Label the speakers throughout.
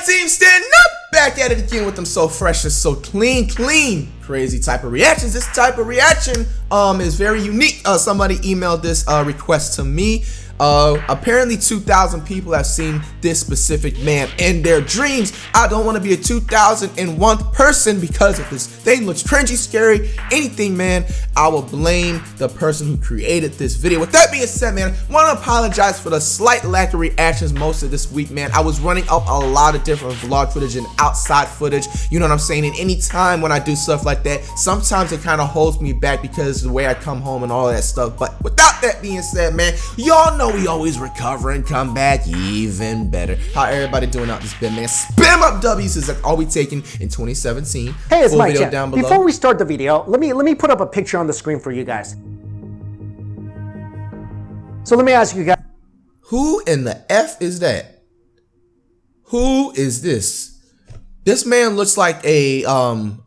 Speaker 1: Alright team, stand up! Back at it again with them so fresh and so clean, crazy type of reactions. This type of reaction is very unique. Somebody emailed this request to me. Apparently 2,000 people have seen this specific man in their dreams. I don't want to be a 2001 person because if this thing looks cringy, scary, anything, man, I will blame the person who created this video. With that being said, man, I want to apologize for the slight lack of reactions most of this week, man. I was running up a lot of different vlog footage and outside footage, you know what I'm saying? And anytime when I do stuff like that, sometimes it kind of holds me back because of the way I come home and all that stuff. But without that being said, man, y'all know we always recover and come back even better. How everybody doing out this bit, man? Spam up W's is all we taking in 2017.
Speaker 2: Hey, it's Mike down below. Before we start the video, let me put up a picture on the screen for you guys. So let me ask you guys,
Speaker 1: who in the F is that? Who is this? This man looks like a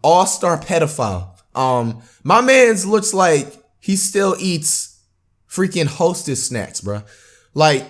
Speaker 1: all-star pedophile. My man's looks like he still eats freaking Hostess snacks, bruh. Like,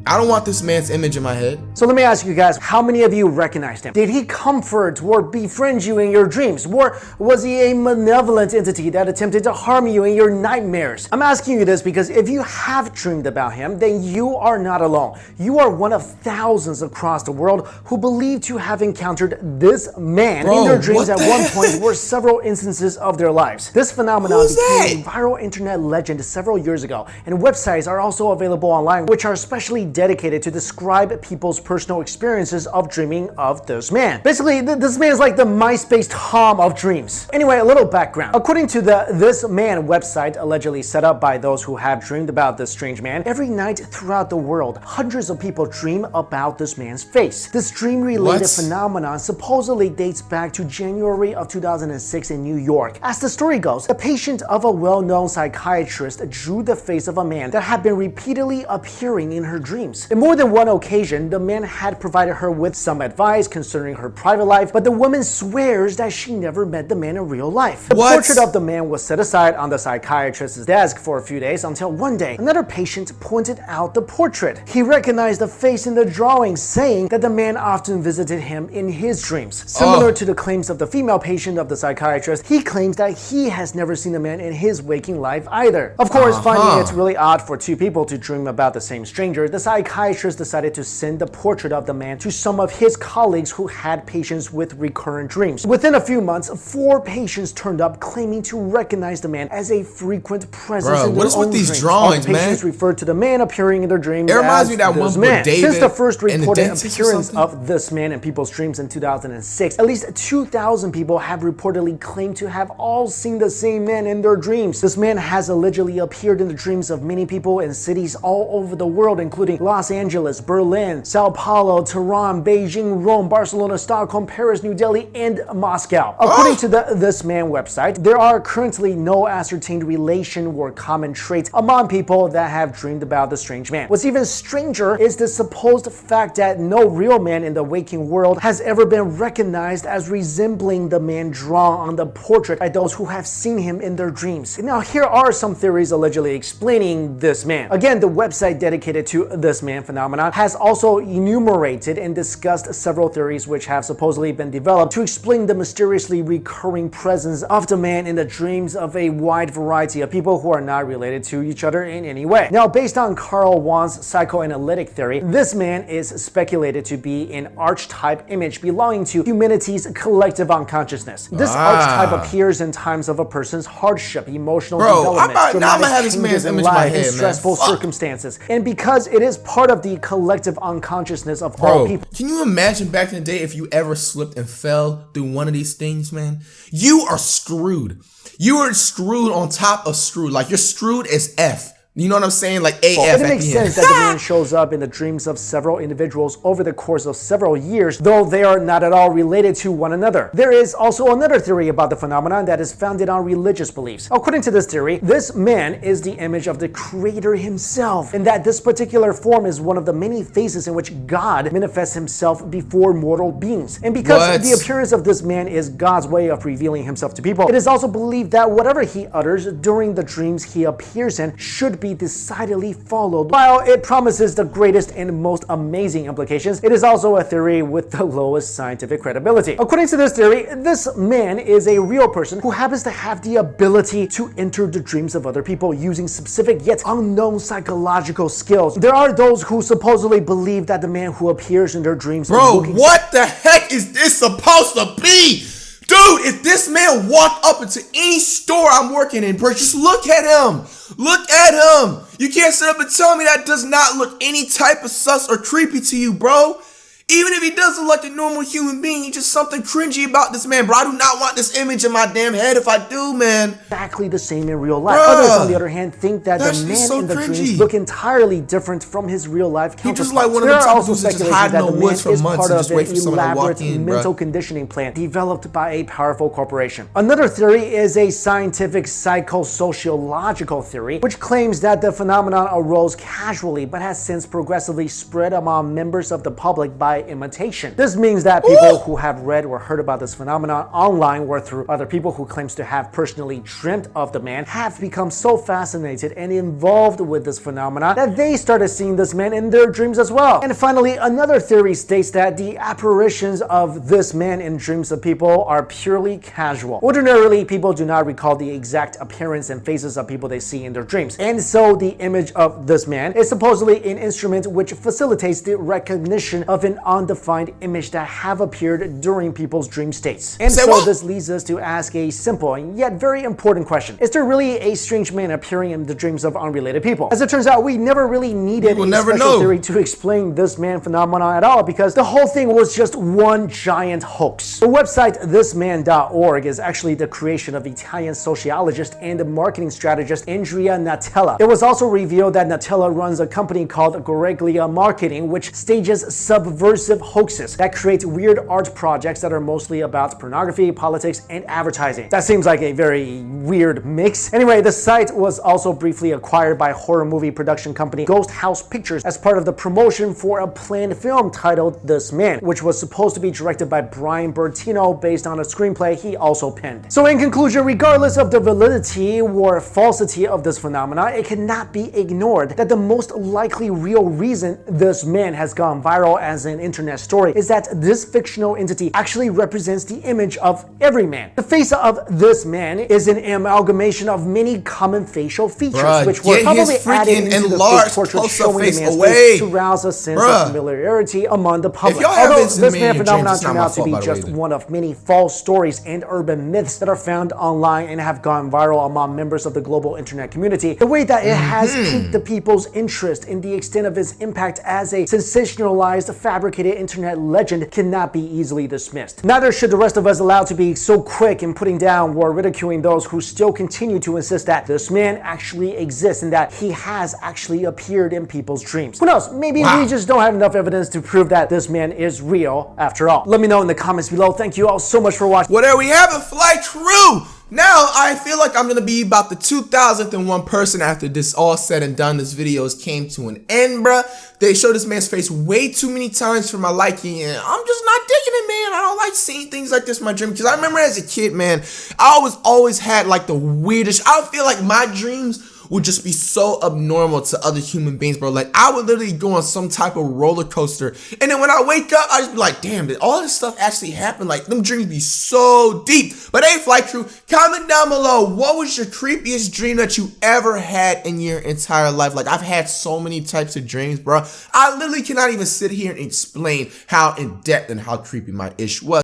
Speaker 1: I don't want this man's image in my head.
Speaker 2: So let me ask you guys, how many of you recognized him? Did he comfort or befriend you in your dreams? Or was he a malevolent entity that attempted to harm you in your nightmares? I'm asking you this because if you have dreamed about him, then you are not alone. You are one of thousands across the world who believe to have encountered this man in their dreams at one point or several instances of their lives. This phenomenon became a viral internet legend several years ago, and websites are also available online which are specially dedicated to describe people's personal experiences of dreaming of this man. Basically, this man is like the MySpace Tom of dreams. Anyway, a little background. According to the This Man website, allegedly set up by those who have dreamed about this strange man, every night throughout the world, hundreds of people dream about this man's face. This dream-related phenomenon supposedly dates back to January of 2006 in New York. As the story goes, the patient of a well-known psychiatrist drew the face of a man that had been repeatedly appearing in her dreams. In more than one occasion, the man had provided her with some advice concerning her private life, but the woman swears that she never met the man in real life. The portrait of the man was set aside on the psychiatrist's desk for a few days until one day, another patient pointed out the portrait. He recognized the face in the drawing, saying that the man often visited him in his dreams. Similar to the claims of the female patient of the psychiatrist, he claims that he has never seen the man in his waking life either. Of course, finding it's really odd for two people to dream about the same stranger, the psychiatrist decided to send the portrait of the man to some of his colleagues who had patients with recurrent dreams. Within a few months, 4 patients turned up claiming to recognize the man as a frequent presence in their
Speaker 1: what is
Speaker 2: own
Speaker 1: with these
Speaker 2: dreams.
Speaker 1: drawings, man?
Speaker 2: Patients referred to the man appearing in their dreams
Speaker 1: it reminds me
Speaker 2: as
Speaker 1: of that
Speaker 2: this
Speaker 1: one
Speaker 2: man.
Speaker 1: David
Speaker 2: Since the first reported appearance
Speaker 1: of
Speaker 2: of this man in people's dreams in 2006, at least 2,000 people have reportedly claimed to have all seen the same man in their dreams. This man has allegedly appeared in the dreams of many people in cities all over the world, including Los Angeles, Berlin, Sao Paulo, Tehran, Beijing, Rome, Barcelona, Stockholm, Paris, New Delhi, and Moscow. According to the This Man website, there are currently no ascertained relation or common traits among people that have dreamed about the strange man. What's even stranger is the supposed fact that no real man in the waking world has ever been recognized as resembling the man drawn on the portrait by those who have seen him in their dreams. Now, here are some theories allegedly explaining this man. Again, the website dedicated to this man phenomenon has also enumerated and discussed several theories which have supposedly been developed to explain the mysteriously recurring presence of the man in the dreams of a wide variety of people who are not related to each other in any way. Now, based on Carl Wann's psychoanalytic theory, this man is speculated to be an archetype image belonging to humanity's collective unconsciousness. This archetype appears in times of a person's hardship, emotional development, dramatic changes in life, and stressful circumstances. And because it is part of the collective unconsciousness of all people.
Speaker 1: Can you imagine back in the day if you ever slipped and fell through one of these things, man? You are screwed. You are screwed on top of screwed. Like, you're screwed as F. You know what I'm saying? Like AF.
Speaker 2: It makes sense that the man shows up in the dreams of several individuals over the course of several years, though they are not at all related to one another. There is also another theory about the phenomenon that is founded on religious beliefs. According to this theory, this man is the image of the Creator himself, and that this particular form is one of the many phases in which God manifests himself before mortal beings. And because the appearance of this man is God's way of revealing himself to people, it is also believed that whatever he utters during the dreams he appears in should be decidedly followed. While it promises the greatest and most amazing implications, it is also a theory with the lowest scientific credibility. According to this theory, this man is a real person who happens to have the ability to enter the dreams of other people using specific yet unknown psychological skills. There are those who supposedly believe that the man who appears in their dreams—
Speaker 1: Bro, what the heck is this supposed to be? Dude, if this man walked up into any store I'm working in, bro, just look at him. Look at him. You can't sit up and tell me that does not look any type of sus or creepy to you, bro. Even if he doesn't look like a normal human being, just something cringy about this man, bro. I do not want this image in my damn head. If I do, man.
Speaker 2: Exactly the same in real life.
Speaker 1: Bruh,
Speaker 2: others, on the other hand, think that the man
Speaker 1: so
Speaker 2: in the
Speaker 1: cringy.
Speaker 2: dreams look entirely different from his real life counterparts.
Speaker 1: He's just like one of
Speaker 2: there
Speaker 1: the
Speaker 2: are also
Speaker 1: types who's just
Speaker 2: speculation
Speaker 1: hiding
Speaker 2: that
Speaker 1: in
Speaker 2: the
Speaker 1: the
Speaker 2: man
Speaker 1: woods for
Speaker 2: is
Speaker 1: months
Speaker 2: part
Speaker 1: and
Speaker 2: of
Speaker 1: just wait
Speaker 2: an
Speaker 1: for someone to walk
Speaker 2: elaborate
Speaker 1: in,
Speaker 2: mental
Speaker 1: bruh.
Speaker 2: conditioning plan developed by a powerful corporation. Another theory is a scientific psychosociological theory, which claims that the phenomenon arose casually but has since progressively spread among members of the public by imitation. This means that people who have read or heard about this phenomenon online or through other people who claims to have personally dreamt of the man have become so fascinated and involved with this phenomenon that they started seeing this man in their dreams as well. And finally, another theory states that the apparitions of this man in dreams of people are purely casual. Ordinarily, people do not recall the exact appearance and faces of people they see in their dreams. And so the image of this man is supposedly an instrument which facilitates the recognition of an undefined image that have appeared during people's dream states. And so this leads us to ask a simple and yet very important question. Is there really a strange man appearing in the dreams of unrelated people? As it turns out, we never really needed a special theory to explain this man phenomenon at all, because the whole thing was just one giant hoax. The website thisman.org is actually the creation of Italian sociologist and marketing strategist Andrea Natella. It was also revealed that Natella runs a company called Goreglia Marketing, which stages subversive hoaxes that create weird art projects that are mostly about pornography, politics, and advertising. That seems like a very weird mix. Anyway, the site was also briefly acquired by horror movie production company Ghost House Pictures as part of the promotion for a planned film titled This Man, which was supposed to be directed by Brian Bertino based on a screenplay he also penned. So in conclusion, regardless of the validity or falsity of this phenomenon, it cannot be ignored that the most likely real reason this man has gone viral as an internet story is that this fictional entity actually represents the image of every man. The face of this man is an amalgamation of many common facial features, which were probably added into the fake portrait showing the man's face to rouse a sense of familiarity among the public. Although this man phenomenon turned out to be just one of many false stories and urban myths that are found online and have gone viral among members of the global internet community, the way that it has piqued the people's interest in the extent of its impact as a sensationalized, fabricated internet legend cannot be easily dismissed. Neither should the rest of us allow to be so quick in putting down or ridiculing those who still continue to insist that this man actually exists and that he has actually appeared in people's dreams. Who knows? Maybe we just don't have enough evidence to prove that this man is real after all. Let me know in the comments below. Thank you all so much for watching.
Speaker 1: Well, there we have it, Flight Crew. Now, I feel like I'm going to be about the 2001 person after this all said and done. This videos came to an end, bruh. They showed this man's face way too many times for my liking, and I'm just not digging it, man. I don't like seeing things like this in my dream, because I remember as a kid, man, I always had like the weirdest, I feel like my dreams would just be so abnormal to other human beings, bro. Like, I would literally go on some type of roller coaster, and then when I wake up, I just be like, damn, did all this stuff actually happen? Like, them dreams be so deep. But hey, Flight Crew, comment down below, what was your creepiest dream that you ever had in your entire life? Like, I've had so many types of dreams, bro. I literally cannot even sit here and explain how in depth and how creepy my ish was.